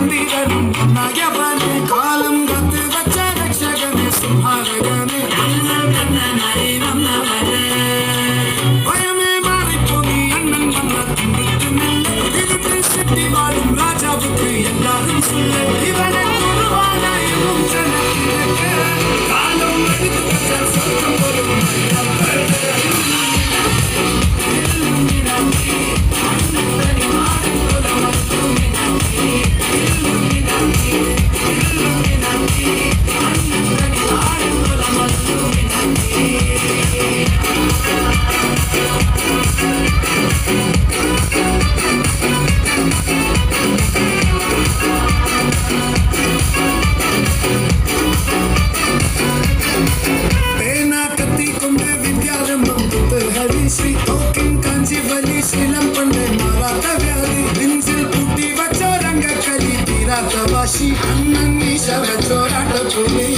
தம்பிகளும் நயவனே காலம் கத்து வச்ச ரட்சகனே சுமாரகனே கண்ணனை வந்தவனே பயமே மாறிப்போனி அண்ணன் வந்த தும்பித்து நெல்ல இருட்டு சிட்டி வாழும் ராஜாவுக்கு எல்லாரும் சொல்ல இவனை குருவான இவன் ஜனத்திற்கு காலம் எடுத்து வச்ச சொர்க்கம் போலும் श्री टोकिंग कांची वली श्रीलम पंडे मारा कव्याली बिंजिल पुटी वचो रंग कली तीरा तवाशी अन्ननी शव चोराट पुली